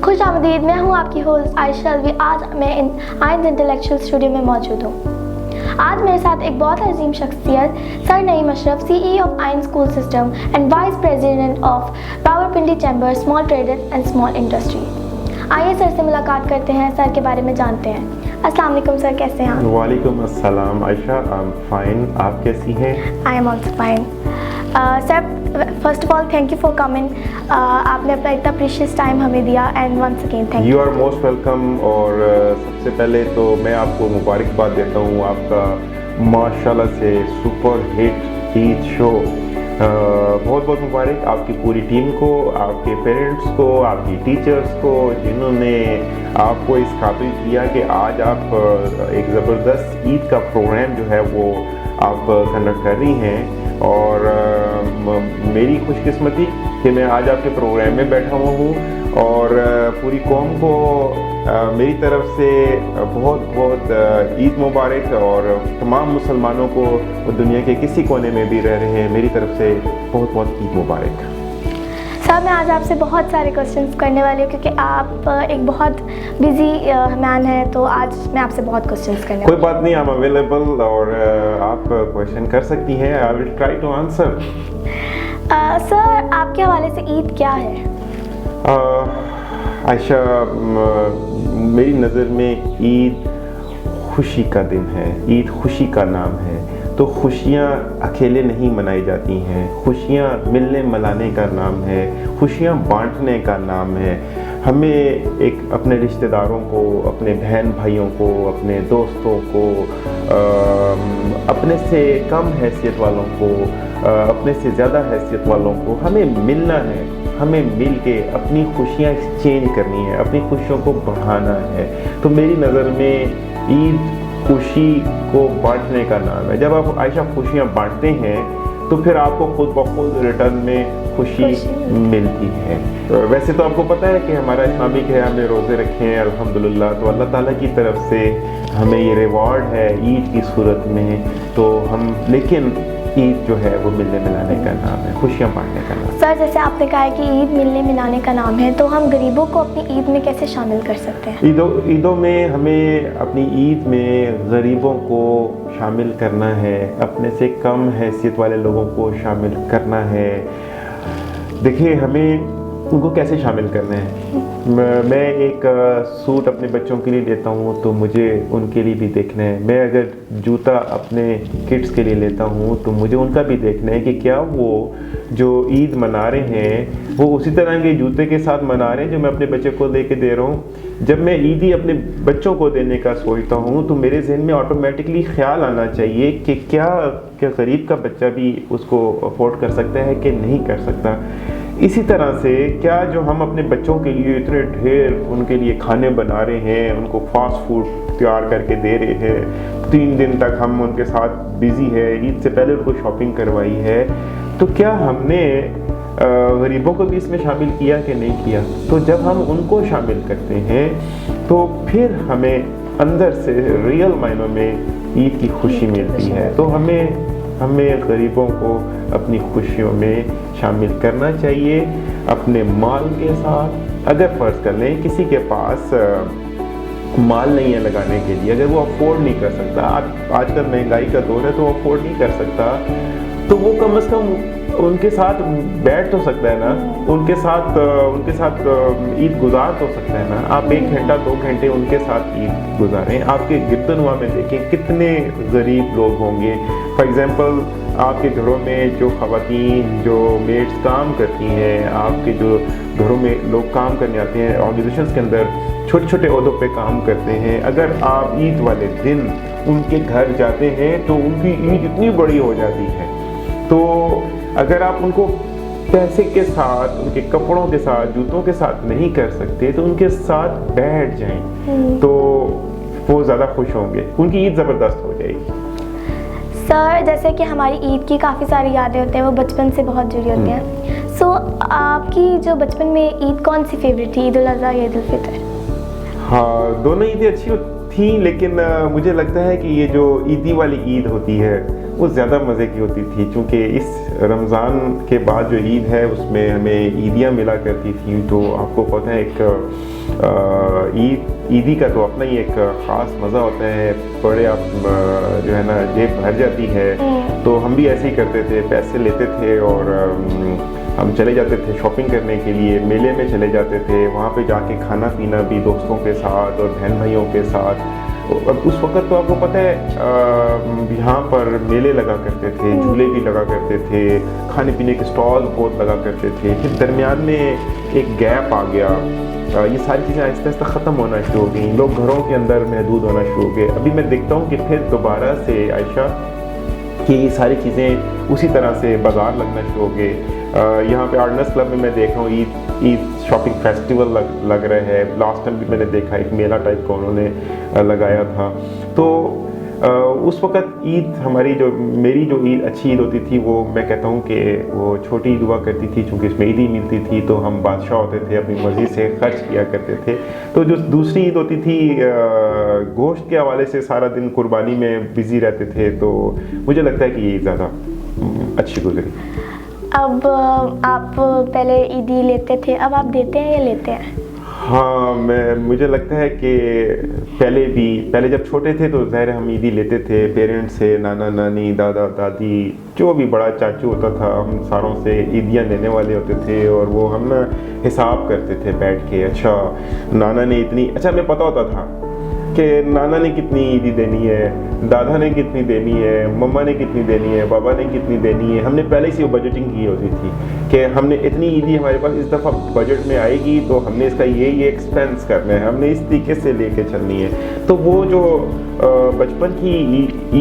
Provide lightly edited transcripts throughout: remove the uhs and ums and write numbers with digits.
खुश आमदीद, मैं हूँ आपकी होस्ट आयशा अलवी। आज मैं आइंस इंटेलेक्चुअल स्टूडियो में मौजूद हूँ। आज मेरे साथ एक बहुत अजीम शख्सियत sir Naeem Ashraf, CEO of ions school system and vice president of Rawalpindi chamber small traders and small industry. आइए सर से मुलाकात करते हैं, सर के बारे में जानते हैं। अस्सलाम वालेकुम सर, कैसे हैं आप? वालेकुम अस्सलाम आयशा, आई एम फाइन। आप कैसी हैं? I am also fine. Sir, first of all thank you for coming. आपने अपना इतना प्रीशियस टाइम हमें दिया and once again thank you are most welcome. और सबसे पहले तो मैं आपको मुबारकबाद देता हूँ आपका माशाल्लाह से सुपर हिट ईद शो। बहुत बहुत मुबारक आपकी पूरी टीम को, आपके पेरेंट्स को, आपकी टीचर्स को, जिन्होंने आपको इस काबिल किया कि आज आप एक ज़बरदस्त ईद का प्रोग्राम जो है वो आप कंडक्ट कर रही हैं। और मेरी खुशकिस्मती कि मैं आज आपके प्रोग्राम में बैठा हुआ हूँ और पूरी कौम को मेरी तरफ से बहुत बहुत ईद मुबारक। और तमाम मुसलमानों को दुनिया के किसी कोने में भी रह रहे हैं मेरी तरफ से बहुत बहुत ईद मुबारक। सर, मैं आज आपसे बहुत सारे क्वेश्चंस करने वाली हूँ क्योंकि आप एक बहुत बिजी मैन हैं, तो आज मैं आपसे बहुत क्वेश्चंस करने कोई बात नहीं, आई एम अवेलेबल और आप क्वेश्चन कर सकती हैं। I will try to answer. Sir, आपके हवाले से ईद क्या है? आयशा, मेरी नज़र में ईद खुशी का दिन है, ईद खुशी का नाम है। तो खुशियाँ अकेले नहीं मनाई जाती हैं, खुशियाँ मिलने मनाने का नाम है, खुशियाँ बांटने का नाम है। हमें एक अपने रिश्तेदारों को, अपने बहन भाइयों को, अपने दोस्तों को, अपने से कम हैसियत वालों को, अपने से ज़्यादा हैसियत वालों को हमें मिलना है। हमें मिल के अपनी खुशियाँ एक्सचेंज करनी है, अपनी खुशियों को बढ़ाना है। तो मेरी नज़र में ईद खुशी को बांटने का नाम है। जब आप आयशा खुशियाँ बांटते हैं तो फिर आपको खुद ब खुद रिटर्न में खुशी मिलती है। वैसे तो आपको पता है कि हमारा इस्लामिक है, हमने रोज़े रखे हैं अल्हम्दुलिल्लाह, तो अल्लाह ताला की तरफ से हमें ये रिवॉर्ड है ईद की सूरत में। तो हम लेकिन ईद जो है वो मिलने मिलाने का नाम है, खुशियाँ बांटने का नाम है। सर, जैसे आपने कहा है कि ईद मिलने मिलाने का नाम है, तो हम गरीबों को अपनी ईद में कैसे शामिल कर सकते हैं? ईदों में हमें अपनी ईद में गरीबों को शामिल करना है, अपने से कम हैसियत वाले लोगों को शामिल करना है। देखिए, हमें उनको कैसे शामिल करना है। मैं एक सूट अपने बच्चों के लिए लेता हूँ तो मुझे उनके लिए भी देखना है। मैं अगर जूता अपने किड्स के लिए लेता हूँ तो मुझे उनका भी देखना है कि क्या वो जो ईद मना रहे हैं वो उसी तरह के जूते के साथ मना रहे हैं जो मैं अपने बच्चे को दे के दे रहा हूँ। जब मैं ईदी अपने बच्चों को देने का सोचता हूँ तो मेरे जहन में ऑटोमेटिकली ख्याल आना चाहिए कि क्या गरीब का बच्चा भी उसको अफोर्ड कर सकता है कि नहीं कर सकता। इसी तरह से क्या जो हम अपने बच्चों के लिए इतने ढेर उनके लिए खाने बना रहे हैं, उनको फास्ट फूड तैयार करके दे रहे हैं, 3 दिन तक हम उनके साथ बिज़ी है, ईद से पहले उनको शॉपिंग करवाई है, तो क्या हमने गरीबों को भी इसमें शामिल किया कि नहीं किया? तो जब हम उनको शामिल करते हैं तो फिर हमें अंदर से रियल मायनों में ईद की खुशी मिलती है। तो हमें गरीबों को अपनी खुशियों में शामिल करना चाहिए अपने माल के साथ। अगर फ़र्ज़ कर लें किसी के पास माल नहीं है लगाने के लिए, अगर वो अफोर्ड नहीं कर सकता, आजकल महंगाई का दौर है तो अफोर्ड नहीं कर सकता, तो वो कम से कम उनके साथ बैठ तो सकता है ना, उनके साथ ईद गुजार तो सकता है ना। आप 1 घंटा 2 घंटे उनके साथ ईद गुजारें। आपके गिरदनुमा में देखें कितने गरीब लोग होंगे। फॉर एग्ज़ाम्पल, आपके घरों में जो ख़वातीन जो मेड्स काम करती हैं, आपके जो घरों में लोग काम करने आते हैं ऑर्गेनाइजेशंस के अंदर, छोटे छोटे ओहदों पे काम करते हैं, अगर आप ईद वाले दिन उनके घर जाते हैं तो उनकी ईद इतनी बड़ी हो जाती है। तो अगर आप उनको पैसे के साथ, उनके कपड़ों के साथ, जूतों के साथ नहीं कर सकते तो उनके साथ बैठ जाएं, तो वो ज़्यादा खुश होंगे, उनकी ईद ज़बरदस्त हो जाएगी। सर, जैसे कि हमारी ईद की काफ़ी सारी यादें होती हैं, वो बचपन से बहुत जुड़ी होती हैं। सो आपकी जो बचपन में ईद कौन सी फेवरेट थी, ईद उल अज़हा या ईद उल फितर? हाँ, दोनों ईदें अच्छी थी, लेकिन मुझे लगता है कि ये जो ईदी वाली ईद होती है वो ज़्यादा मज़े की होती थी, क्योंकि इस रमज़ान के बाद जो ईद है उसमें हमें ईदियाँ मिला करती थी। तो आपको पता है एक ईदी का तो अपना ही एक ख़ास मज़ा होता है। बड़े आप जो है ना जेब भर जाती है। तो हम भी ऐसे ही करते थे, पैसे लेते थे और हम चले जाते थे शॉपिंग करने के लिए, मेले में चले जाते थे। वहाँ पे जाके खाना पीना भी दोस्तों के साथ और बहन भाइयों के साथ। अब उस वक़्त तो आपको पता है यहाँ पर मेले लगा करते थे, झूले भी लगा करते थे, खाने पीने के स्टॉल बहुत लगा करते थे। फिर दरमियान में एक गैप आ गया। ये सारी चीज़ें आहिस्ता आहिस्ता ख़त्म होना शुरू हो गई, लोग घरों के अंदर महदूद होना शुरू हो गए। अभी मैं देखता हूँ कि फिर दोबारा से आयशा कि ये सारी चीज़ें उसी तरह से बाज़ार लगना शुरू हो गए। यहाँ पे आर्डनर्स क्लब में मैं देख रहा हूँ ईद शॉपिंग फेस्टिवल लग रहा है। लास्ट टाइम भी मैंने देखा एक मेला टाइप का उन्होंने लगाया था। तो उस वक़्त ईद मेरी जो ईद अच्छी ईद होती थी वो मैं कहता हूँ कि वो छोटी ईद हुआ करती थी, चूँकि इसमें ईदी मिलती थी तो हम बादशाह होते थे, अपनी मर्ज़ी से खर्च किया करते थे। तो जो दूसरी ईद होती थी गोश्त के हवाले से सारा दिन कुर्बानी में बिज़ी रहते थे। तो मुझे लगता है कि ये ज़्यादा अच्छी गुजरी। अब आप पहले ईदी लेते थे, अब आप देते हैं या लेते हैं? हाँ, मुझे लगता है कि पहले जब छोटे थे तो ज़ाहिर हम ईदी लेते थे पेरेंट्स से, नाना नानी दादा दादी जो भी बड़ा चाचू होता था, हम सारों से ईदियाँ लेने वाले होते थे। और वो हम ना हिसाब करते थे बैठ के, अच्छा नाना ने इतनी, अच्छा हमें पता होता था कि नाना ने कितनी ईदी देनी है, दादा ने कितनी देनी है, मम्मा ने कितनी देनी है, बाबा ने कितनी देनी है। हमने पहले से वो बजटिंग की होती थी कि हमने इतनी ईदी हमारे पास इस दफ़ा बजट में आएगी तो हमने इसका ये एक्सपेंस करना है, हमने इस तरीके से लेके चलनी है। तो वो जो बचपन की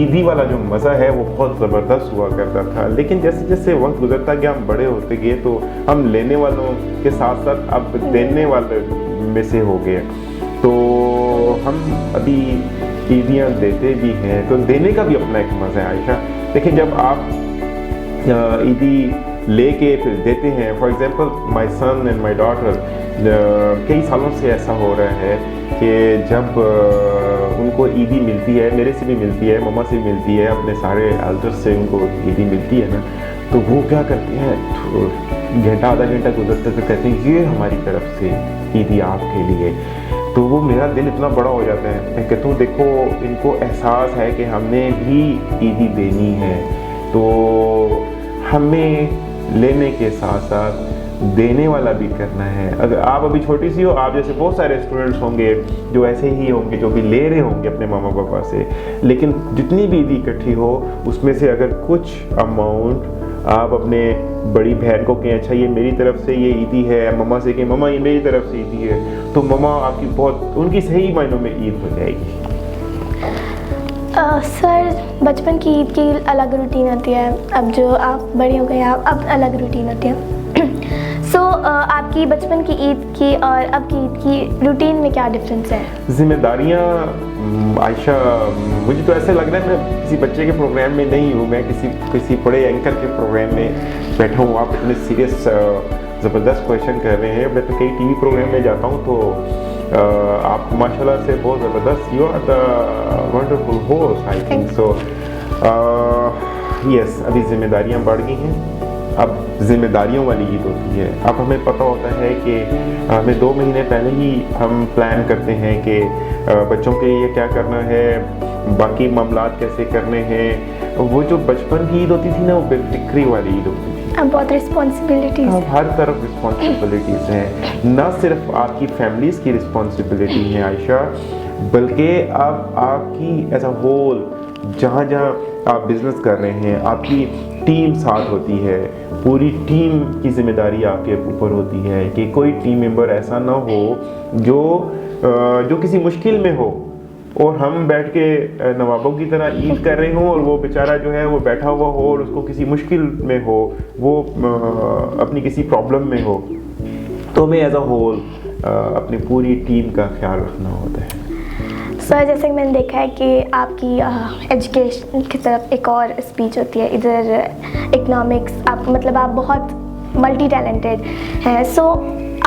ईदी वाला जो मज़ा है वो बहुत ज़बरदस्त हुआ करता था। लेकिन जैसे जैसे वक्त गुजरता गया, हम बड़े होते गए तो हम लेने वालों के साथ साथ अब देने वाले में से हो गए। तो हम अभी ईदियाँ देते भी हैं, तो देने का भी अपना एक मज़ा है आयशा। देखिए जब आप ईदी लेके फिर देते हैं, for example my son and my daughter, कई सालों से ऐसा हो रहा है कि जब उनको ईदी मिलती है, मेरे से भी मिलती है, मम्मा से भी मिलती है, अपने सारे एल्डर्स से उनको ईदी मिलती है ना, तो वो क्या करते हैं, घंटा आधा घंटा गुजरते तो कहते हैं ये हमारी तरफ से ईदी आपके लिए। तो वो मेरा दिल इतना बड़ा हो जाता है। मैं कहता हूँ देखो इनको एहसास है कि हमने भी ईदी देनी है, तो हमें लेने के साथ साथ देने वाला भी करना है। अगर आप अभी छोटी सी हो, आप जैसे बहुत सारे स्टूडेंट्स होंगे जो ऐसे ही होंगे जो भी ले रहे होंगे अपने मामा पापा से, लेकिन जितनी भी ईदी इकट्ठी हो उसमें से अगर कुछ अमाउंट आप अपने बड़ी बहन को कहें अच्छा ये मेरी तरफ से ये ईदी है, मम्मा से कहें मम्मा ये मेरी तरफ से ईदी है, तो मम्मा आपकी बहुत उनकी सही मायनों में ईद हो जाएगी। सर बचपन की ईद की अलग रूटीन होती है, अब जो आप बड़े हो गए आप अब अलग रूटीन होती है। सो आपकी बचपन की ईद की और अब की ईद की रूटीन में क्या डिफरेंस है? जिम्मेदारियाँ आयशा, मुझे तो ऐसे लग रहा है मैं किसी बच्चे के प्रोग्राम में नहीं हूँ, मैं किसी बड़े एंकर के प्रोग्राम में बैठा हूँ। आप इतने सीरियस ज़बरदस्त क्वेश्चन कर रहे हैं। मैं तो कई टीवी प्रोग्राम में जाता हूँ तो आप माशाल्लाह से बहुत ज़बरदस्त, you are the wonderful host I think so. Yes, अभी जिम्मेदारियाँ बढ़ गई हैं, अब जिम्मेदारियों वाली ईद होती है। अब हमें पता होता है कि हमें 2 महीने पहले ही हम प्लान करते हैं कि बच्चों के लिए क्या करना है, बाकी मामलात कैसे करने हैं। वो जो बचपन की ईद होती थी ना, वो बेफिक्री वाली ईद होती थी। अब बहुत रिस्पॉन्सिबिलिटीज़, अब हर तरफ रिस्पॉन्सिबिलिटीज़ हैं। न सिर्फ आपकी फैमिलीज़ की रिस्पॉन्सिबिलिटी है आयशा, बल्कि अब आपकी एज अ होल जहाँ जहाँ आप बिज़नेस कर रहे हैं आपकी टीम साथ होती है, पूरी टीम की जिम्मेदारी आपके ऊपर होती है कि कोई टीम मेंबर ऐसा ना हो जो किसी मुश्किल में हो और हम बैठ के नवाबों की तरह ईद कर रहे हों और वो बेचारा जो है वो बैठा हुआ हो और उसको किसी मुश्किल में हो, वो अपनी किसी प्रॉब्लम में हो। तो हमें एज अ होल अपनी पूरी टीम का ख्याल रखना होता है। सर जैसे कि मैंने देखा है कि आपकी एजुकेशन की तरफ एक और स्पीच होती है, इधर इकोनॉमिक्स, आप मतलब आप बहुत मल्टी टैलेंटेड हैं। सो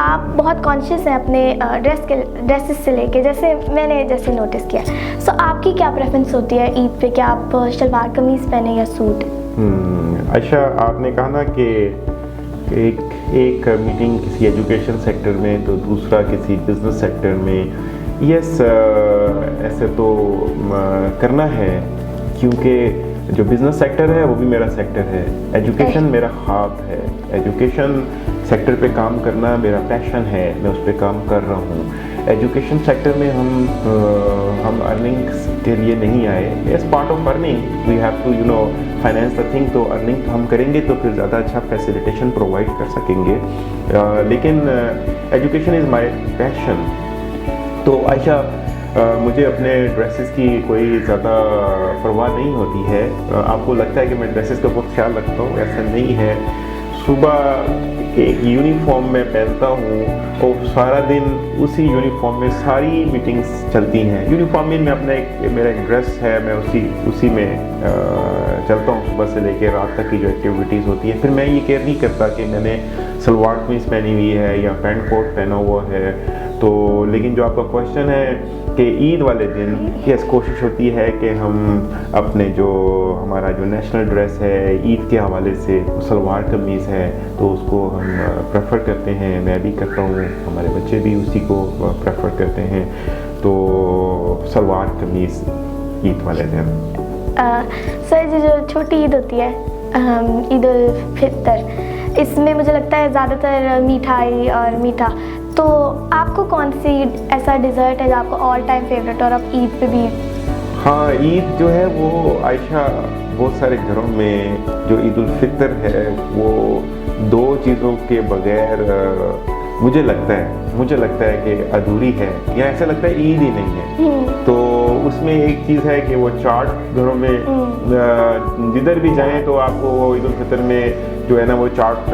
आप बहुत कॉन्शियस हैं अपने ड्रेसेस से लेके, जैसे मैंने नोटिस किया। सो आपकी क्या प्रेफरेंस होती है ईद पे, क्या आप शलवार कमीज़ पहने या सूट? आयशा, आपने कहा ना कि एक मीटिंग किसी एजुकेशन सेक्टर में तो दूसरा किसी बिजनेस सेक्टर में। यस, ऐसे तो करना है, क्योंकि जो बिजनेस सेक्टर है वो भी मेरा सेक्टर है, एजुकेशन मेरा ख्वाब है, एजुकेशन सेक्टर पे काम करना मेरा पैशन है, मैं उस पर काम कर रहा हूँ। एजुकेशन सेक्टर में हम अर्निंग्स के लिए नहीं आए। As part of earning we have to finance the thing, तो अर्निंग हम करेंगे तो फिर ज़्यादा अच्छा फैसिलिटेशन प्रोवाइड कर सकेंगे, लेकिन एजुकेशन इज़ माई पैशन। तो आयशा, मुझे अपने ड्रेसेस की कोई ज़्यादा परवाह नहीं होती है। आपको लगता है कि मैं ड्रेसेस का बहुत ख्याल रखता हूँ, ऐसा नहीं है। सुबह एक यूनिफॉर्म में पहनता हूँ और सारा दिन उसी यूनिफॉर्म में सारी मीटिंग्स चलती हैं। यूनिफॉर्म में मैं अपना मेरा एक ड्रेस है, मैं उसी में चलता हूँ सुबह से लेकर रात तक की जो एक्टिविटीज़ होती है। फिर मैं ये केयर नहीं करता कि मैंने सलवार कमीज पहनी हुई है या पैंट कोट पहना हुआ है। तो लेकिन जो आपका क्वेश्चन है कि ईद वाले दिन यस, कोशिश होती है कि हम अपने जो हमारा जो नेशनल ड्रेस है ईद के हवाले से सलवार कमीज़ है तो उसको हम प्रेफर करते हैं, मैं भी करता हूँ, हमारे बच्चे भी उसी को प्रेफर करते हैं। तो सलवार कमीज़ ईद वाले दिन। सर, जो छोटी ईद होती है, ईद उल फितर, इसमें मुझे लगता है ज़्यादातर मिठाई और मीठा, तो आपको कौन सी ऐसा डिज़र्ट है जो आपको ऑल टाइम फेवरेट और आप ईद पे भी? हाँ, ईद जो है वो आयशा, बहुत सारे घरों में जो ईद उल फितर है वो दो चीज़ों के बगैर मुझे लगता है कि अधूरी है, या ऐसा लगता है ईद ही नहीं है। तो उसमें एक चीज़ है कि वो चाट घरों में जिधर भी जाएं तो आपको वो ईद उल फितर में जो है ना वो चाट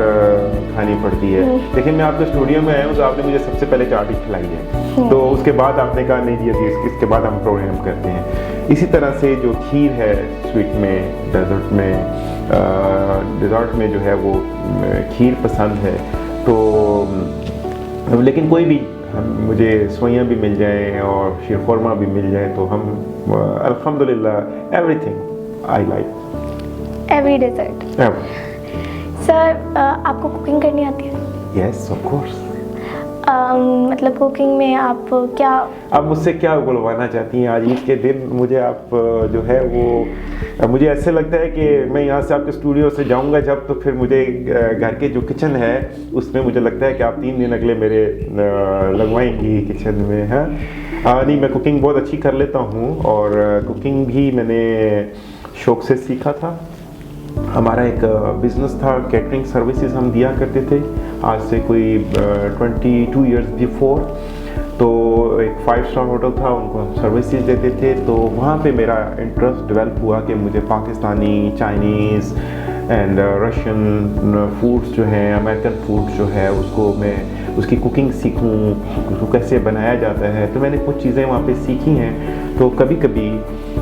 खानी पड़ती है। लेकिन मैं आपके स्टूडियो में आया हूँ तो आपने मुझे सबसे पहले चाट ही खिलाई है, तो उसके बाद आपने कहा नहीं जी अभी इसके बाद हम प्रोग्राम करते हैं। इसी तरह से जो खीर है स्वीट में, डेजर्ट में जो है वो खीर पसंद है। तो लेकिन कोई भी मुझे सवैयाँ भी मिल जाएं और शीरखुरमा भी मिल जाए तो हम अल्हम्दुलिल्लाह everything I like, every dessert. Sir, आपको कुकिंग करनी आती है? Yes, of course. मतलब कुकिंग में आप क्या, आप मुझसे क्या बुलवाना चाहती हैं आज ईद के दिन? मुझे आप जो है वो मुझे ऐसे लगता है कि मैं यहाँ से आपके स्टूडियो से जाऊँगा जब, तो फिर मुझे घर के जो किचन है उसमें मुझे लगता है कि आप 3 दिन अगले मेरे लगवाएंगी किचन में, है। नहीं, मैं कुकिंग बहुत अच्छी कर लेता हूँ और कुकिंग भी मैंने शौक से सीखा था। हमारा एक बिज़नेस था, कैटरिंग सर्विसेज हम दिया करते थे आज से कोई 22 इयर्स बिफोर। तो एक 5 स्टार होटल था, उनको हम सर्विसेज देते थे। तो वहाँ पे मेरा इंटरेस्ट डेवलप हुआ कि मुझे Pakistani, Chinese and Russian foods जो हैं, अमेरिकन फूड्स जो है उसको मैं उसकी कुकिंग सीखूं, उसको कैसे बनाया जाता है। तो मैंने कुछ चीज़ें वहाँ पे सीखी हैं। तो कभी कभी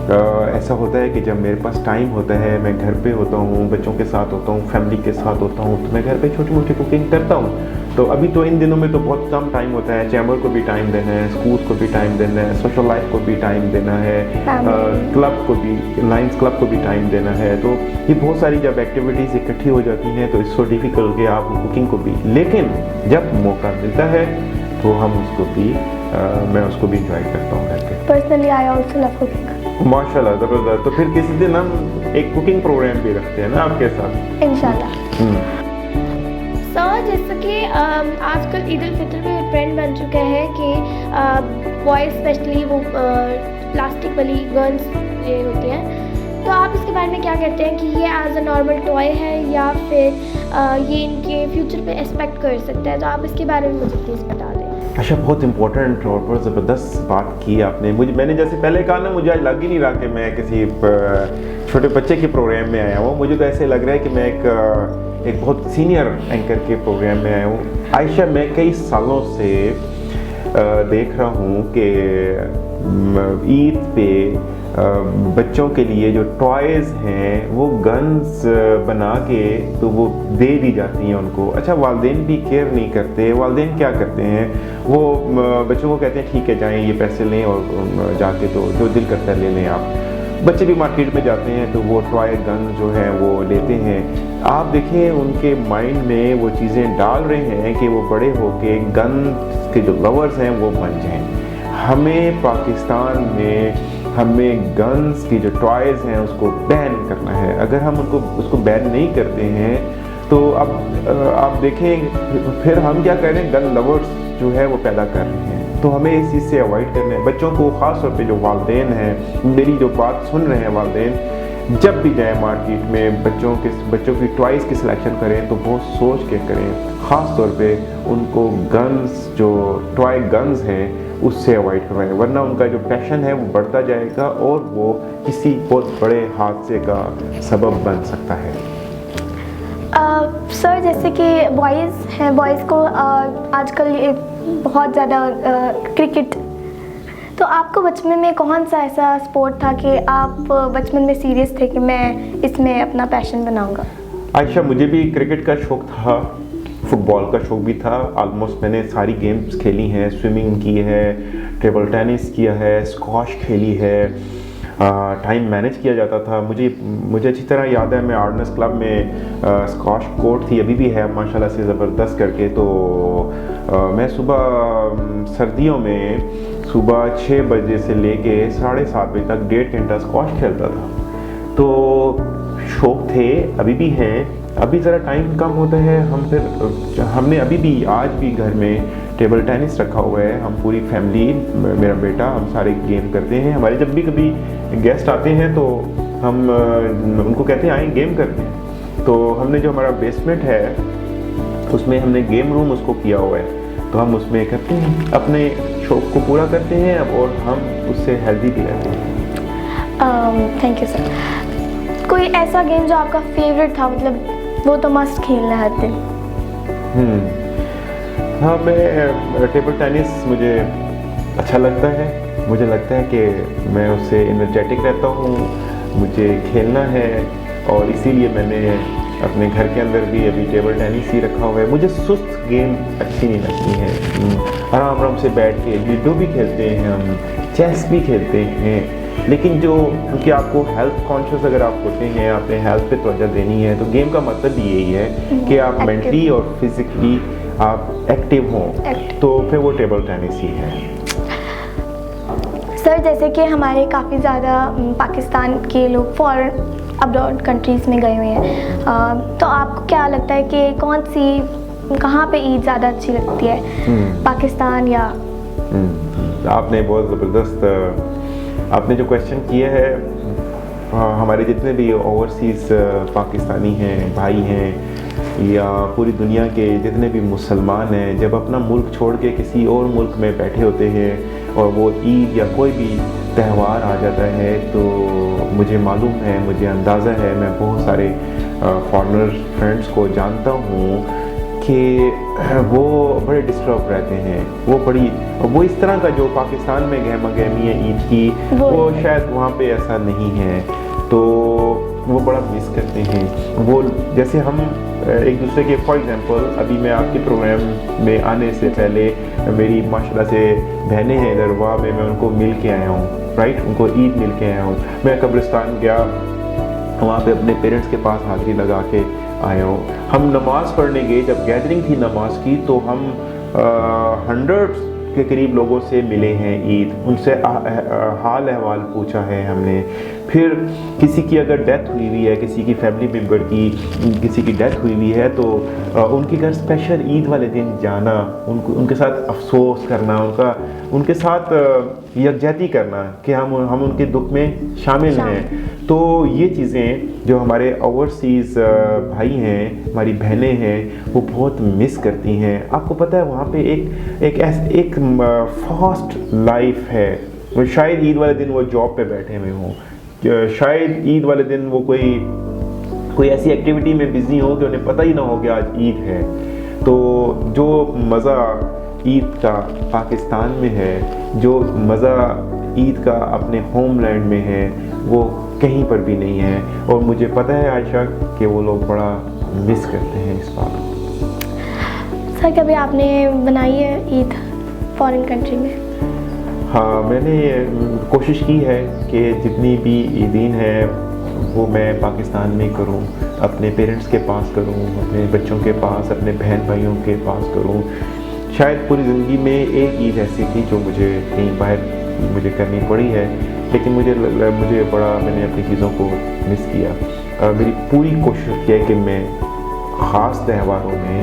ऐसा होता है कि जब मेरे पास टाइम होता है, मैं घर पे होता हूँ, बच्चों के साथ होता हूँ, फैमिली के साथ होता हूँ, तो मैं घर पे छोटी मोटी कुकिंग करता हूँ। तो अभी तो इन दिनों में तो बहुत कम टाइम होता है, चैम्बर को भी टाइम देना है, स्कूल को भी टाइम देना है, सोशल लाइफ को भी टाइम देना है, क्लब को भी, लायंस क्लब को भी टाइम देना है। तो ये बहुत सारी जब एक्टिविटीज़ इकट्ठी हो जाती हैं तो इट्स सो डिफ़िकल्ट कि आप कुकिंग को भी, लेकिन जब मौका मिलता है तो हम उसको भी मैं उसको भी इंजॉय करता हूँ घर पे। Personally I also love cooking. माशाल्लाह, ज़बरदस्त। तो फिर किसी दिन हम एक कुकिंग प्रोग्राम भी रखते हैं ना आपके साथ, इंशाल्लाह। सर, जैसे कि आजकल ईद उल फितर में ट्रेंड बन चुका है कि बॉयज़ स्पेशली वो प्लास्टिक वाली गन्स ये होती हैं, तो आप इसके बारे में क्या कहते हैं कि ये एज अ नॉर्मल टॉय है या फिर ये इनके फ्यूचर पे एक्सपेक्ट कर सकता है? तो आप इसके बारे में मुझे प्लीज़ बता दें। अच्छा, बहुत इंपॉर्टेंट और बहुत ज़बरदस्त बात की आपने। मैंने जैसे पहले कहा ना, मुझे आज लग ही नहीं रहा कि मैं किसी छोटे बच्चे के प्रोग्राम में आया हूँ। मुझे तो ऐसे लग रहा है कि मैं एक बहुत सीनियर एंकर के प्रोग्राम में आया हूँ। आयशा, मैं कई सालों से देख रहा हूँ कि ईद पे बच्चों के लिए जो टॉयज़ हैं वो गन्स बना के तो वो दे दी जाती हैं उनको। अच्छा, वालिदैन भी केयर नहीं करते। वालिदैन क्या करते हैं, वो बच्चों को कहते हैं ठीक है जाएं, ये पैसे लें और जाके तो जो दिल करता है ले लें आप। बच्चे भी मार्केट में जाते हैं तो वो टॉय गन जो है वो लेते हैं। आप देखें उनके माइंड में वो चीज़ें डाल रहे हैं कि वो बड़े होके गन के जो लवर्स हैं वो बन जाएं। हमें पाकिस्तान में हमें गन्स की जो टॉयज़ हैं उसको बैन करना है। अगर हम उसको बैन नहीं करते हैं तो अब आप देखें फिर हम क्या कर रहे हैं, गन लवर्स जो है वो पैदा कर रहे हैं। तो हमें इस चीज़ से अवॉइड करना है। बच्चों को ख़ास तौर पे जो वालिदैन हैं, मेरी जो बात सुन रहे हैं वालिदैन, जब भी जाएं मार्केट में बच्चों की टॉयज़ की सिलेक्शन करें तो बहुत सोच के करें। ख़ास तौर पे उनको गन्स जो टॉय गन्स हैं उससे अवॉइड करवाएं, वरना उनका जो पैशन है वो बढ़ता जाएगा और वो किसी बहुत बड़े हादसे का सबब बन सकता है। सर जैसे कि बॉयज़ हैं, बॉयज़ को आजकल ये बहुत ज़्यादा क्रिकेट, तो आपको बचपन में कौन सा ऐसा स्पोर्ट था कि आप बचपन में सीरियस थे कि मैं इसमें अपना पैशन बनाऊंगा? आयशा, मुझे भी क्रिकेट का शौक़ था, फुटबॉल का शौक़ भी था। ऑलमोस्ट मैंने सारी गेम्स खेली हैं, स्विमिंग की है, टेबल टेनिस किया है, स्क्वॉश खेली है। टाइम मैनेज किया जाता था। मुझे अच्छी तरह याद है, मैं आर्डनेस क्लब में स्क्वॉश कोर्ट थी, अभी भी है माशाल्लाह से ज़बरदस्त करके। तो मैं सुबह सर्दियों में सुबह 6 बजे से लेके 7:30 बजे तक 1.5 घंटा स्क्वॉश खेलता था। तो शौक़ थे, अभी भी हैं। अभी ज़रा टाइम कम होता है, हमने अभी भी आज भी घर में टेबल टेनिस रखा हुआ है। हम पूरी फैमिली, मेरा बेटा, हम सारे गेम करते हैं। हमारे जब भी कभी गेस्ट आते हैं तो हम उनको कहते हैं आए गेम करते हैं। तो हमने जो हमारा बेसमेंट है उसमें हमने गेम रूम उसको किया हुआ है, तो हम उसमें करते हैं, अपने शौक़ को पूरा करते हैं और हम उससे हेल्दी भी रहते हैं। Thank you sir. कोई ऐसा गेम जो आपका फेवरेट था, मतलब वो तो मस्ट खेलना हर दिन? हाँ, मैं टेबल टेनिस मुझे अच्छा लगता है। मुझे लगता है कि मैं उससे एनर्जेटिक रहता हूँ, मुझे खेलना है और इसीलिए मैंने अपने घर के अंदर भी अभी टेबल टेनिस ही रखा हुआ है। मुझे सुस्त गेम अच्छी नहीं लगती हैं। आराम आराम से बैठ के लूडो भी खेलते हैं, हम चेस भी खेलते हैं, लेकिन जो क्योंकि आपको हेल्थ कॉन्शियस अगर आप होते हैं, आपने हेल्थ पे तवज्जो देनी है, तो गेम का मतलब भी यही है कि आप मेंटली और फिजिकली आप एक्टिव हों, तो फिर वो टेबल टेनिस ही है। सर जैसे कि हमारे काफ़ी ज़्यादा पाकिस्तान के लोग फॉरेन अब्रॉड कंट्रीज़ में गए हुए हैं, तो आपको क्या लगता है कि कहाँ पे ईद ज़्यादा अच्छी लगती है, पाकिस्तान या? आपने बहुत ज़बरदस्त आपने जो क्वेश्चन किया है, हमारे जितने भी ओवरसीज़ पाकिस्तानी हैं, भाई हैं, या पूरी दुनिया के जितने भी मुसलमान हैं, जब अपना मुल्क छोड़ के किसी और मुल्क में बैठे होते हैं और वो ईद या कोई भी त्यौहार आ जाता है, तो मुझे मालूम है, मुझे अंदाज़ा है, मैं बहुत सारे फॉरेनर फ्रेंड्स को जानता हूँ कि वो बड़े डिस्टर्ब रहते हैं। वो इस तरह का जो पाकिस्तान में गहमा गहमी है ईद की, वो शायद वहाँ पे ऐसा नहीं है, तो वो बड़ा मिस करते हैं। वो जैसे हम एक दूसरे के, फॉर एग्जांपल अभी मैं आपके प्रोग्राम में आने से पहले मेरी माशाल्लाह से बहनें हैं इधर, वहाँ में मैं उनको मिल के आया हूँ, राइट, उनको ईद मिल के आया हूँ। मैं कब्रिस्तान गया, वहाँ पे अपने पेरेंट्स के पास हाज़िरी लगा के आया हूँ। हम नमाज़ पढ़ने गए, जब गैदरिंग थी नमाज की, तो हम 100 के करीब लोगों से मिले हैं ईद, उनसे हाल अहवाल पूछा है हमने। फिर किसी की अगर डेथ हुई हुई है, किसी की फैमिली मेम्बर की किसी की डेथ हुई हुई है, तो उनके घर स्पेशल ईद वाले दिन जाना, उनके साथ अफसोस करना, उनके साथ यकजहती करना कि हम उनके दुख में शामिल हैं। तो ये चीज़ें जो हमारे ओवरसीज़ भाई हैं, हमारी बहनें हैं, वो बहुत मिस करती हैं। आपको पता है वहाँ पे एक फास्ट लाइफ है। शायद ईद वाले दिन वो जॉब पे बैठे हुए हों, शायद ईद वाले दिन वो कोई ऐसी एक्टिविटी में बिज़ी हो कि उन्हें पता ही ना हो कि आज ईद है। तो जो मज़ा ईद का पाकिस्तान में है, जो मज़ा ईद का अपने होमलैंड में है, वो कहीं पर भी नहीं है। और मुझे पता है आयशा कि वो लोग बड़ा मिस करते हैं इस बात को। सर कभी आपने बनाई है ईद फॉरेन कंट्री में? हाँ, मैंने कोशिश की है कि जितनी भी ईदीन है वो मैं पाकिस्तान में करूं, अपने पेरेंट्स के पास करूं, अपने बच्चों के पास, अपने बहन भाइयों के पास करूं। शायद पूरी ज़िंदगी में एक ईद ऐसी थी जो मुझे कहीं बाहर मुझे करनी पड़ी है, लेकिन मैंने अपनी चीज़ों को मिस किया। मेरी पूरी कोशिश है कि मैं ख़ास त्योहारों में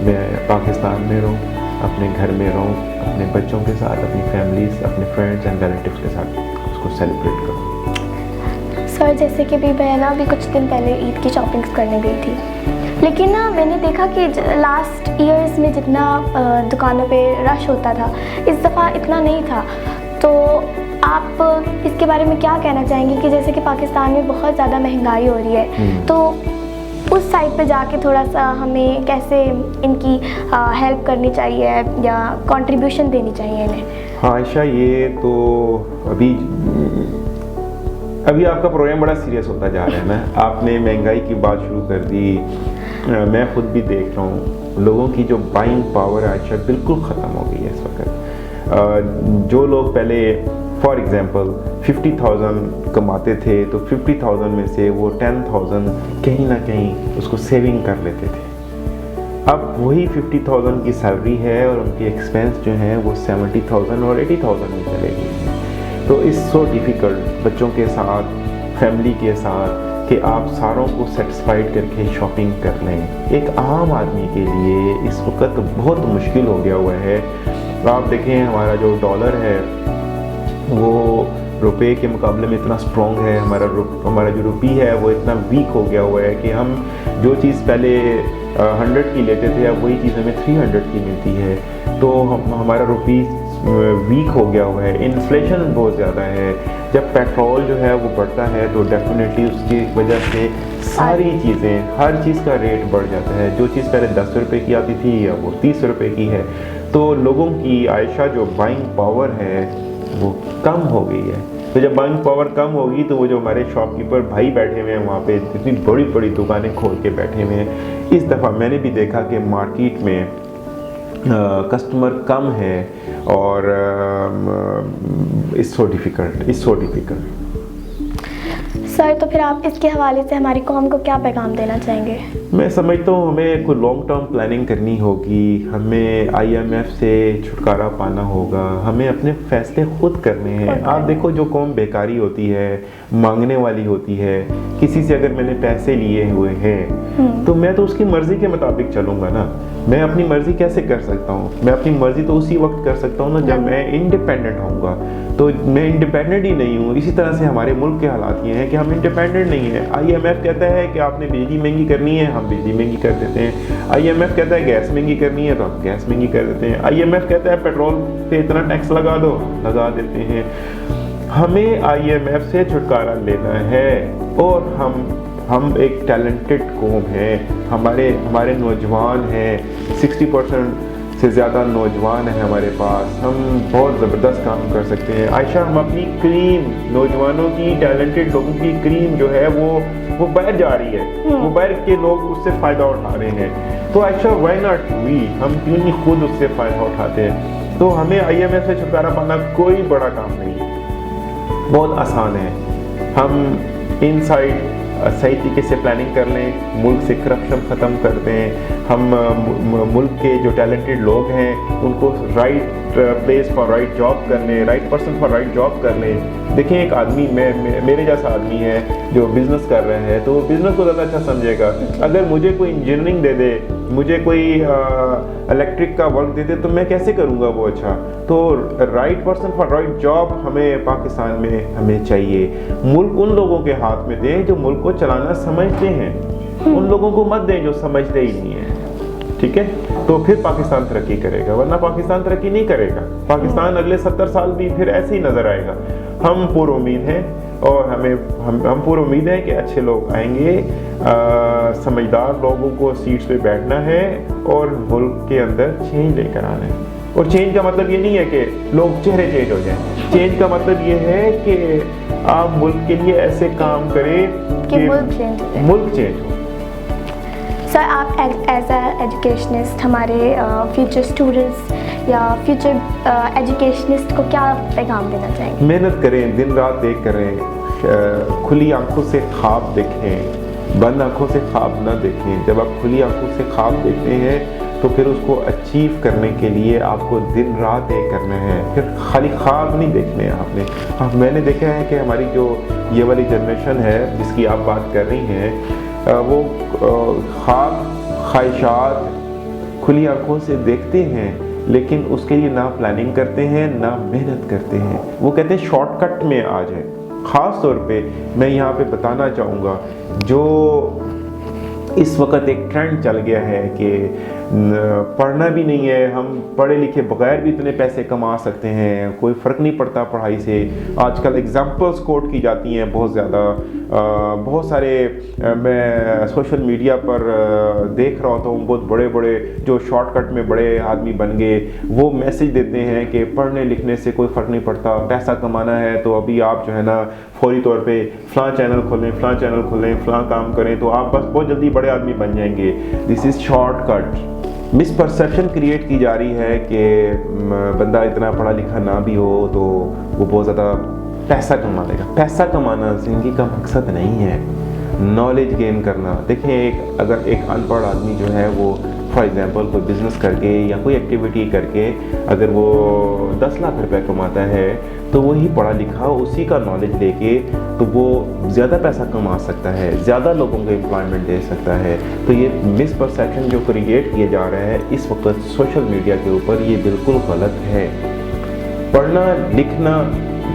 मैं पाकिस्तान में रहूं, अपने घर में रहूं, अपने बच्चों के साथ, अपनी फैमिलीज, अपने फ्रेंड्स एंड रिलेटिव्स के साथ उसको सेलिब्रेट करूं। सर, जैसे कि मैं ना अभी कुछ दिन पहले ईद की शॉपिंग्स करने गई थी, लेकिन ना मैंने देखा कि लास्ट ईयर्स में जितना दुकानों पे रश होता था, इस दफ़ा इतना नहीं था। तो आप इसके बारे में क्या कहना चाहेंगे कि जैसे कि पाकिस्तान में बहुत ज़्यादा महंगाई हो रही है, तो उस साइड पे जाके थोड़ा सा हमें कैसे इनकी हेल्प करनी चाहिए या कंट्रीब्यूशन देनी चाहिए इन्हें? हाँ आयशा, ये तो अभी आपका प्रोग्राम बड़ा सीरियस होता जा रहा है ना। आपने महंगाई की बात शुरू कर दी। मैं खुद भी देख रहा हूँ लोगों की जो बाइंग पावर है आयशा बिल्कुल ख़त्म हो गई है इस वक्त। जो लोग पहले फॉर एग्ज़ाम्पल 50,000 कमाते थे तो 50,000 में से वो 10,000 कहीं ना कहीं उसको सेविंग कर लेते थे। अब वही 50,000 की सैलरी है और उनकी एक्सपेंस जो है वो 70,000 और 80,000 में चले गई है। तो इट्स सो डिफ़िकल्ट बच्चों के साथ, फैमिली के साथ, कि आप सारों को सेटिस्फाइड करके शॉपिंग कर लें। एक आम आदमी के लिए इस वक्त बहुत मुश्किल हो गया हुआ है। आप देखें हमारा जो डॉलर है वो रुपए के मुकाबले में इतना स्ट्रॉन्ग है, हमारा जो रुपी है वो इतना वीक हो गया हुआ है कि हम जो चीज़ पहले 100 की लेते थे अब वही चीज़ हमें 300 की मिलती है। तो हमारा रुपी वीक हो गया हुआ है। इन्फ्लेशन बहुत ज़्यादा है। जब पेट्रोल जो है वो बढ़ता है तो डेफिनेटली उसकी वजह से सारी चीज़ें, हर चीज़ का रेट बढ़ जाता है। जो चीज़ पहले 10 रुपये की आती थी अब वो 30 रुपये की है। तो लोगों की आयशा जो बाइंग पावर है वो कम हो गई है। तो जब बाइंग पावर कम होगी तो वो जो हमारे शॉपकीपर भाई बैठे हुए हैं वहाँ पे इतनी बड़ी बड़ी दुकानें खोल के बैठे हुए हैं। इस दफ़ा मैंने भी देखा कि मार्केट में कस्टमर कम है और इट्स सो डिफ़िकल्ट। सर, तो फिर आप इसके हवाले से हमारी कौम को क्या पैगाम देना चाहेंगे? मैं समझता हूँ हमें कोई लॉन्ग टर्म प्लानिंग करनी होगी, हमें IMF से छुटकारा पाना होगा, हमें अपने फैसले खुद करने हैं। आप देखो जो कौम बेकारी होती है, मांगने वाली होती है, किसी से अगर मैंने पैसे लिए हुए हैं तो मैं तो उसकी मर्ज़ी के मुताबिक चलूँगा ना। मैं अपनी मर्ज़ी कैसे कर सकता हूँ? मैं अपनी मर्ज़ी तो उसी वक्त कर सकता हूँ ना जब मैं इंडिपेंडेंट होऊंगा। तो मैं इंडिपेंडेंट ही नहीं हूँ। इसी तरह से हमारे मुल्क के हालात ये हैं कि हम इंडिपेंडेंट नहीं हैं। IMF कहता है कि आपने बिजली महंगी करनी है, हम बिजली महंगी कर देते हैं। IMF कहता है गैस महंगी करनी है तो हम गैस महंगी कर देते हैं। IMF कहता है पेट्रोल पे इतना टैक्स लगा दो, लगा देते हैं। हमें IMF से छुटकारा लेना है और हम एक टैलेंटेड कौम है। हमारे नौजवान हैं, 60% से ज़्यादा नौजवान हैं हमारे पास। हम बहुत ज़बरदस्त काम कर सकते हैं। आयशा, हम अपनी क्रीम, नौजवानों की, टैलेंटेड लोगों की क्रीम जो है वो बाहर जा रही है। वो बाहर के लोग उससे फ़ायदा उठा रहे हैं। तो आयशा, व्हाई नॉट वी? हम क्यों नहीं खुद उससे फ़ायदा उठाते हैं? तो हमें IMF से छुटकारा पाना कोई बड़ा काम नहीं है, बहुत आसान है। हम इनसाइड सही तरीके से प्लानिंग कर लें, मुल्क से करप्शन ख़त्म कर दें। हम मुल्क के जो टैलेंटेड लोग हैं उनको right place for right job कर लें, right person for right job कर लें। देखें, एक आदमी मेरे जैसा आदमी है जो बिज़नेस कर रहा है तो वो बिज़नेस को ज़्यादा अच्छा समझेगा। अगर मुझे कोई इंजीनियरिंग दे दे, मुझे कोई इलेक्ट्रिक का वर्क दे दे तो मैं कैसे करूँगा वो अच्छा? तो right person for right job हमें पाकिस्तान में हमें चाहिए। मुल्क उन लोगों के हाथ में दें जो मुल्क को चलाना समझते हैं, उन लोगों को मत दें जो समझते ही नहीं है। ठीक है, तो फिर पाकिस्तान तरक्की करेगा, वरना पाकिस्तान तरक्की नहीं करेगा। पाकिस्तान अगले 70 साल भी फिर ऐसे ही नज़र आएगा। हम पूरी उम्मीद हैं और हम पूरी उम्मीद है कि अच्छे लोग आएंगे, समझदार लोगों को सीट्स पे बैठना है और मुल्क के अंदर चेंज लेकर आना है। और चेंज का मतलब ये नहीं है कि लोग चेहरे चेंज हो जाएं। चेंज का मतलब ये है कि आप मुल्क के लिए ऐसे काम करें कि मुल्क चेंज हो। सर, आप एज अ एजुकेशनिस्ट हमारे फ्यूचर स्टूडेंट्स या फ्यूचर एजुकेशनिस्ट को क्या पैगाम देना चाहेंगे? मेहनत करें, दिन रात एक करें, खुली आंखों से ख्वाब देखें, बंद आंखों से ख्वाब ना देखें। जब आप खुली आंखों से ख्वाब देखते हैं तो फिर उसको अचीव करने के लिए आपको दिन रात एक करना है, फिर खाली ख्वाब नहीं देखने हैं आपने। हाँ, मैंने देखा है कि हमारी जो ये वाली जनरेशन है जिसकी आप बात कर रही हैं, वो ख्वाब ख्वाहिशात खुली आंखों से देखते हैं, लेकिन उसके लिए ना प्लानिंग करते हैं ना मेहनत करते हैं। वो कहते हैं शॉर्टकट में आ जाए। ख़ास तौर पे मैं यहाँ पे बताना चाहूँगा, जो इस वक्त एक ट्रेंड चल गया है कि पढ़ना भी नहीं है, हम पढ़े लिखे बगैर भी इतने पैसे कमा सकते हैं, कोई फ़र्क नहीं पड़ता पढ़ाई से। आजकल एग्जांपल्स कोट की जाती हैं बहुत ज़्यादा। बहुत सारे मैं सोशल मीडिया पर देख रहा होता हूँ, बहुत बड़े बड़े जो शॉर्टकट में बड़े आदमी बन गए, वो मैसेज देते हैं कि पढ़ने लिखने से कोई फ़र्क नहीं पड़ता, पैसा कमाना है तो अभी आप जो है ना फौरी तौर पे फ़लाँ चैनल खोलें, फ़लाँ चैनल खोलें, फ़लाँ काम करें तो आप बस बहुत जल्दी बड़े आदमी बन जाएंगे। This is shortcut. Misperception create की जा रही है कि बंदा इतना पढ़ा लिखा ना भी हो तो वो बहुत ज़्यादा पैसा कमा लेगा। पैसा कमाना ज़िंदगी का मकसद नहीं है, नॉलेज गेन करना। देखें, अगर एक अनपढ़ आदमी जो है वो फॉर एग्ज़ाम्पल कोई बिज़नेस करके या कोई एक्टिविटी करके अगर वो 10 लाख रुपए कमाता है तो वही पढ़ा लिखा उसी का नॉलेज लेके तो वो ज़्यादा पैसा कमा सकता है, ज़्यादा लोगों को एम्प्लॉयमेंट दे सकता है। तो ये मिसपरसेप्शन जो क्रिएट किया जा रहा है इस वक्त सोशल मीडिया के ऊपर, ये बिल्कुल गलत है। पढ़ना लिखना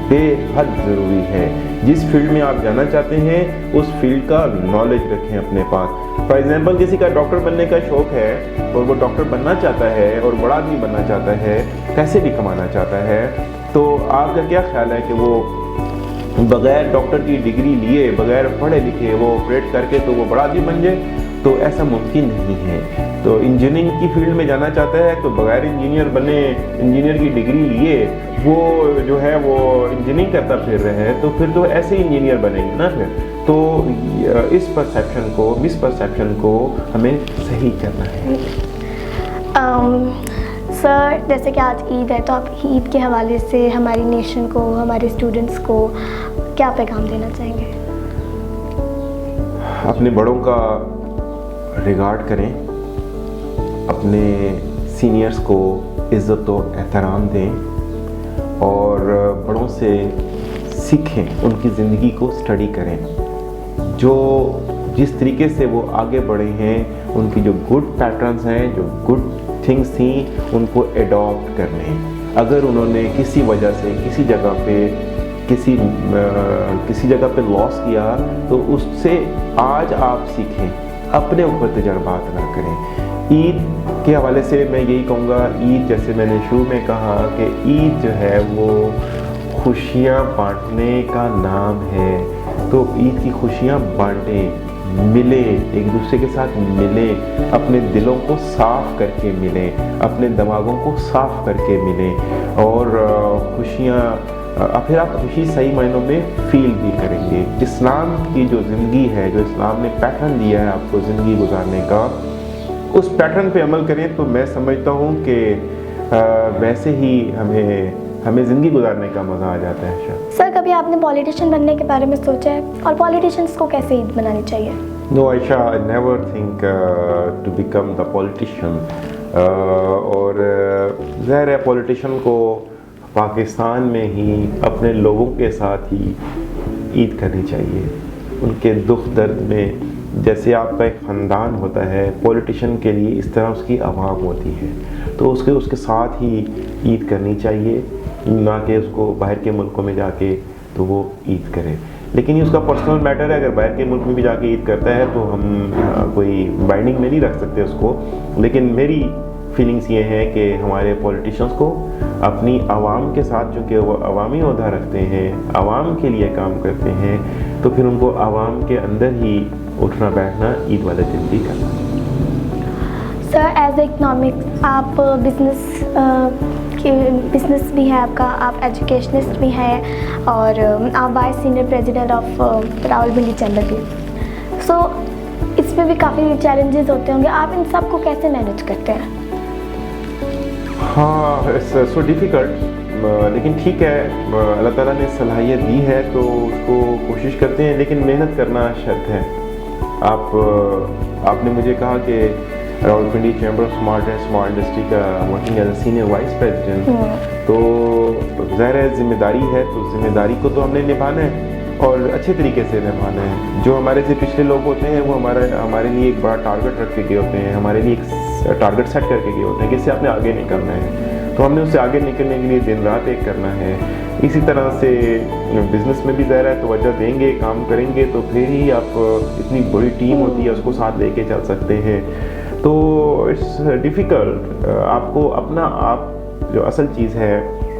बेहद ज़रूरी है। जिस फील्ड में आप जाना चाहते हैं उस फील्ड का नॉलेज रखें अपने पास। फॉर एग्जांपल किसी का डॉक्टर बनने का शौक है और वो डॉक्टर बनना चाहता है और बड़ा आदमी बनना चाहता है, पैसे भी कमाना चाहता है, तो आपका क्या ख्याल है कि वो बग़ैर डॉक्टर की डिग्री लिए, बग़ैर पढ़े लिखे वो ऑपरेट करके तो वो बड़ा आदमी बन जाए? तो ऐसा मुमकिन नहीं है। तो इंजीनियरिंग की फील्ड में जाना चाहता है तो बग़ैर इंजीनियर बने, इंजीनियर की डिग्री लिए वो जो है वो इंजीनियरिंग करता फिर रहे हैं, तो फिर तो ऐसे ही इंजीनियर बनेंगे ना फिर। तो इस परसेप्शन को, मिसपरसेप्शन को हमें सही करना है। सर, जैसे कि आज ईद है तो आप ईद के हवाले से हमारी नेशन को, हमारे स्टूडेंट्स को क्या पैगाम देना चाहेंगे? अपने बड़ों का रिगार्ड करें, अपने सीनियर्स को इज़्ज़त और एहतराम दें और बड़ों से सीखें, उनकी ज़िंदगी को स्टडी करें। जो जिस तरीके से वो आगे बढ़े हैं, उनकी जो गुड पैटर्न्स हैं, जो गुड थिंग्स थी, उनको एडॉप्ट कर लें। अगर उन्होंने किसी वजह से किसी जगह पे लॉस किया तो उससे आज आप सीखें, अपने ऊपर तजर्बात ना करें। ईद के हवाले से मैं यही कहूँगा, ईद जैसे मैंने शुरू में कहा कि ईद जो है वो खुशियाँ बांटने का नाम है। तो ईद की खुशियाँ बांटें, मिले, एक दूसरे के साथ मिले, अपने दिलों को साफ़ करके मिलें, अपने दिमागों को साफ़ करके मिलें और खुशियाँ फिर आप खुशी सही मायनों में फील भी करेंगे। इस्लाम की जो ज़िंदगी है, जो इस्लाम ने पैटर्न दिया है आपको ज़िंदगी गुजारने का, उस पैटर्न पे अमल करें तो मैं समझता हूँ कि वैसे ही हमें ज़िंदगी गुजारने का मज़ा आ जाता है। सर, कभी आपने पॉलिटिशियन बनने के बारे में सोचा है और पॉलिटिशियंस को कैसे ईद मनानी चाहिए? No Ayesha, I never think to become the politician. और ज़ाहिर है पॉलिटिशियन को पाकिस्तान में ही अपने लोगों के साथ ही ईद करनी चाहिए। उनके दुख दर्द में जैसे आपका एक ख़ानदान होता है, पॉलिटिशियन के लिए इस तरह उसकी आवाम होती है, तो उसके साथ ही ईद करनी चाहिए, ना कि उसको बाहर के मुल्कों में जाके तो वो ईद करे। लेकिन ये उसका पर्सनल मैटर है, अगर बाहर के मुल्क में भी जाके ईद करता है तो हम कोई बाइंडिंग में नहीं रख सकते उसको। लेकिन मेरी फीलिंग्स ये हैं कि हमारे पॉलिटिशियंस को अपनी आवाम के साथ, चूँकि वो अवामी ओहदा रखते हैं, आवाम के लिए काम करते हैं, तो फिर उनको आवाम के अंदर ही उठना बैठना ईद वाले दिन भी करना। सर, एज ए इकनॉमिक्स आप बिजनेस भी है आपका, आप एजुकेशनिस्ट भी हैं और आप vice senior president of Rawalpindi chamber भी। सो इस पे भी काफ़ी चैलेंजेस होते होंगे, आप इन सब को कैसे मैनेज करते हैं? हाँ, इट्स सो डिफ़िकल्ट, लेकिन ठीक है, अल्लाह ताला ने सलाहियत दी है तो उसको कोशिश करते हैं, लेकिन मेहनत करना शर्त है। आपने मुझे कहा कि Rawalpindi chamber of smart and smart industry का working as a senior vice president, तो ज़ाहिर है ज़िम्मेदारी है, तो ज़िम्मेदारी को तो हमने निभाना है और अच्छे तरीके से निभाना है। जो हमारे से पिछले लोग होते हैं वो हमारे लिए एक बड़ा टारगेट रख के गए होते हैं, हमारे लिए एक टारगेट सेट करके गए होते हैं कि इससे आपने आगे निकलना है, तो हमने उससे आगे निकलने के लिए दिन रात एक करना है। इसी तरह से बिज़नेस में भी ज़ाहिर है तवज्जो देंगे, काम करेंगे तो फिर ही आप इतनी बड़ी टीम होती है उसको साथ लेके चल सकते हैं। तो इट्स डिफ़िकल्ट, आपको अपना आप, जो असल चीज़ है,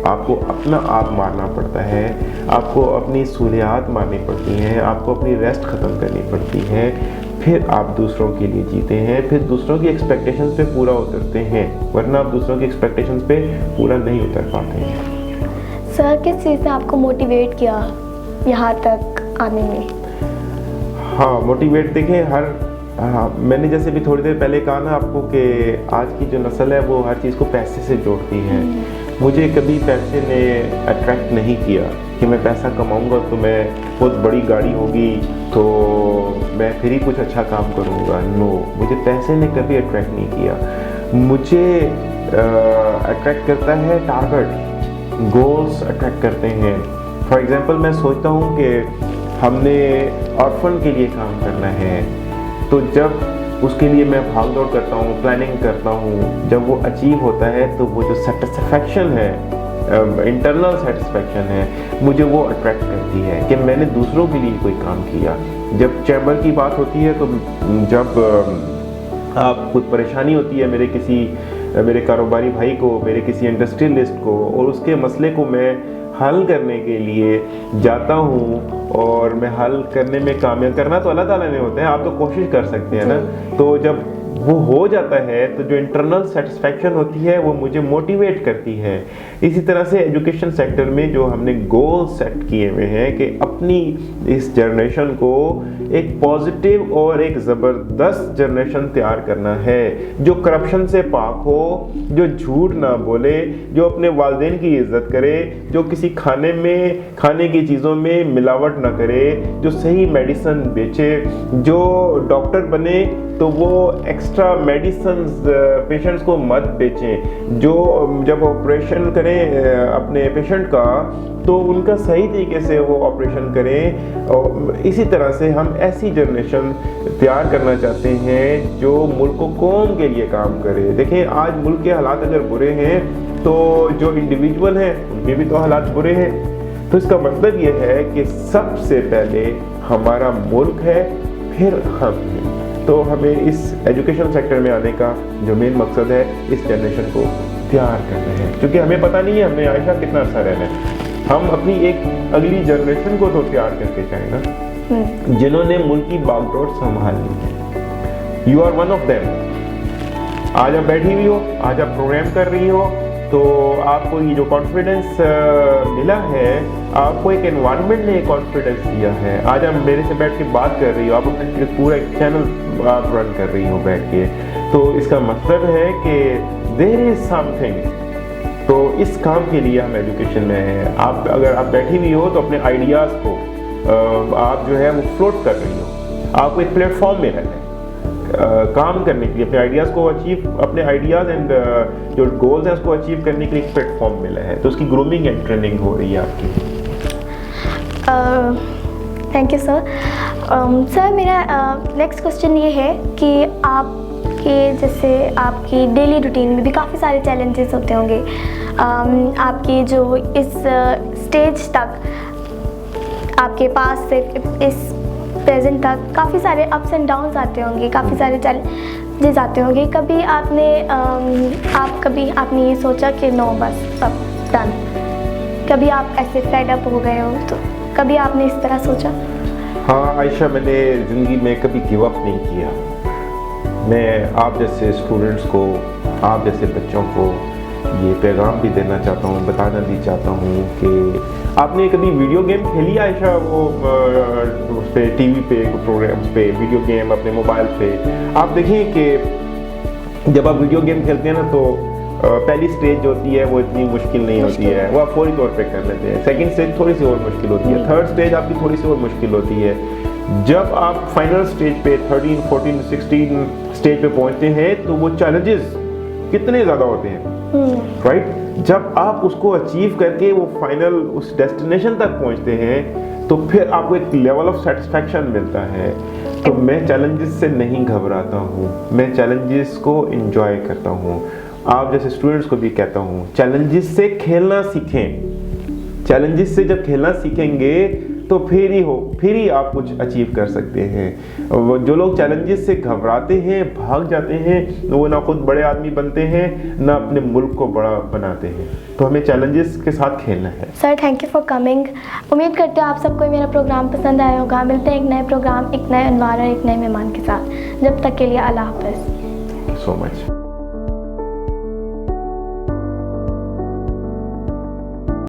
आपको अपना आप मारना पड़ता है, आपको अपनी सहूलियात मारनी पड़ती हैं, आपको अपनी रेस्ट ख़त्म करनी पड़ती है, फिर आप दूसरों के लिए जीते हैं, फिर दूसरों की एक्सपेक्टेशंस पे पूरा उतरते हैं, वरना आप दूसरों की एक्सपेक्टेशंस पे पूरा नहीं उतर पाते हैं। सर, किस चीज़ ने आपको मोटिवेट किया यहाँ तक आने में? हाँ, मोटिवेट देखें, मैंने जैसे भी थोड़ी देर पहले कहा ना आपको कि आज की जो नस्ल है वो हर चीज़ को पैसे से जोड़ती है। मुझे कभी पैसे ने अट्रैक्ट नहीं किया कि मैं पैसा कमाऊंगा तो मैं बहुत बड़ी गाड़ी होगी तो मैं फिर ही कुछ अच्छा काम करूंगा। नो, मुझे पैसे ने कभी अट्रैक्ट नहीं किया। मुझे अट्रैक्ट करता है टारगेट, गोल्स अट्रैक्ट करते हैं। फॉर एग्जांपल, मैं सोचता हूँ कि हमने ऑर्फन के लिए काम करना है, तो जब उसके लिए मैं भाग दौड़ करता हूँ, प्लानिंग करता हूँ, जब वो अचीव होता है तो वो जो सेटिस्फैक्शन है, इंटरनल सेटिस्फैक्शन है, मुझे वो अट्रैक्ट करती है कि मैंने दूसरों के लिए कोई काम किया। जब चैम्बर की बात होती है तो जब आप कुछ परेशानी होती है मेरे कारोबारी भाई को, मेरे किसी इंडस्ट्रियलिस्ट को, और उसके मसले को मैं हल करने के लिए जाता हूँ और मैं हल करने में कामयाब, करना तो अल्लाह ताला ने होता है, आप तो कोशिश कर सकते हैं ना। तो जब वो हो जाता है तो जो इंटरनल सेटिस्फैक्शन होती है वो मुझे मोटिवेट करती है। इसी तरह से एजुकेशन सेक्टर में जो हमने गोल सेट किए हुए हैं कि अपनी इस जनरेशन को एक पॉजिटिव और एक ज़बरदस्त जनरेशन तैयार करना है, जो करप्शन से पाक हो, जो झूठ ना बोले, जो अपने वालिदैन की इज़्ज़त करे, जो किसी खाने की चीज़ों में मिलावट ना करे, जो सही मेडिसिन बेचे, जो डॉक्टर बने तो वो एक्स्ट्रा मेडिसिन पेशेंट्स को मत बेचें, जो जब ऑपरेशन करें अपने पेशेंट का तो उनका सही तरीके से वो ऑपरेशन करें। और इसी तरह से हम ऐसी जनरेशन तैयार करना चाहते हैं जो मुल्क को कौम के लिए काम करे। देखें, आज मुल्क के हालात अगर बुरे हैं तो जो इंडिविजुअल हैं उनके भी तो हालात बुरे हैं। तो इसका मतलब ये है कि सबसे पहले हमारा मुल्क है, फिर हम हैं। तो हमें इस एजुकेशन सेक्टर में आने का जो मेन मकसद है, इस जनरेशन को तैयार करना है, क्योंकि हमें पता नहीं है हमने आयशा कितना अर्सा रहना है। हम अपनी एक अगली जनरेशन को तो तैयार करके जाए ना, जिन्होंने मुल्क की बागडोर संभालनी है। You are one of them. आज आप बैठी हुई हो, आज आप प्रोग्राम कर रही हो, तो आपको ये जो कॉन्फिडेंस मिला है, आपको एक एनवायरनमेंट ने कॉन्फिडेंस दिया है। आज आप मेरे से बैठ के बात कर रही हो, आप अपने पूरा एक चैनल आप रन कर रही हो बैठ के, तो इसका मतलब है कि देयर इज समथिंग। तो इस काम के लिए हम एजुकेशन में हैं। अगर आप बैठी हुई हो तो अपने आइडियाज़ को आप जो है वो फ्लोट कर रही हो, आपको एक प्लेटफॉर्म में रहना है काम करने के लिए, अपने आइडियाज़ एंड जो गोल्स हैं उसको अचीव करने के लिए एक प्लेटफॉर्म मिला है, तो उसकी ग्रूमिंग एंड ट्रेनिंग हो रही है आपकी। Thank you sir. सर, मेरा नेक्स्ट क्वेश्चन ये है कि जैसे आपकी डेली रूटीन में भी काफ़ी सारे चैलेंजेस होते होंगे, आपकी जो इस स्टेज तक आपके पास से इस प्रेजेंट तक काफ़ी सारे अप्स एंड डाउन्स आते होंगे, काफ़ी सारे चैलेंजेस आते होंगे। कभी आपने ये सोचा कि नो बस अब डन, कभी आप ऐसे फेड अप हो गए हो, तो कभी आपने इस तरह सोचा? हाँ आयशा, मैंने ज़िंदगी में कभी गिव अप नहीं किया। मैं आप जैसे स्टूडेंट्स को, आप जैसे बच्चों को ये पैगाम भी देना चाहता हूँ, बताना भी चाहता हूँ कि आपने कभी वीडियो गेम खेली आयशा, वो उस पे टीवी पे प्रोग्राम्स पे वीडियो गेम अपने मोबाइल पे? आप देखें कि जब आप वीडियो गेम खेलते हैं ना तो पहली स्टेज जो होती है वो इतनी मुश्किल नहीं होती है, वो आप फौरी तौर पे कर लेते हैं। सेकंड स्टेज थोड़ी सी और मुश्किल होती है, थर्ड स्टेज आपकी थोड़ी सी और मुश्किल होती है। जब आप फाइनल स्टेज पे 13, 14, 16 स्टेज पे पहुंचते हैं तो वो चैलेंजेस कितने ज़्यादा होते हैं, राइट? जब आप उसको अचीव करके वो फाइनल उस डेस्टिनेशन तक पहुंचते हैं तो फिर आपको एक लेवल ऑफ सेटिस्फैक्शन मिलता है। तो मैं चैलेंजेस से नहीं घबराता हूँ, मैं चैलेंजेस को एंजॉय करता हूँ। आप जैसे स्टूडेंट्स को भी कहता हूँ, चैलेंजेस से खेलना सीखें। चैलेंजेस से जब खेलना सीखेंगे तो फिर ही आप कुछ अचीव कर सकते हैं। जो लोग चैलेंजेस से घबराते हैं, भाग जाते हैं, वो ना खुद बड़े आदमी बनते हैं ना अपने मुल्क को बड़ा बनाते हैं। तो हमें चैलेंजेस के साथ खेलना है। Sir thank you for coming. उम्मीद करते हो आप सबको मेरा प्रोग्राम पसंद आया होगा। मिलते हैं एक नए प्रोग्राम, एक नए अनवार और एक नए मेहमान के साथ। जब तक के लिए अल्लाह हाफ़िज़। So much.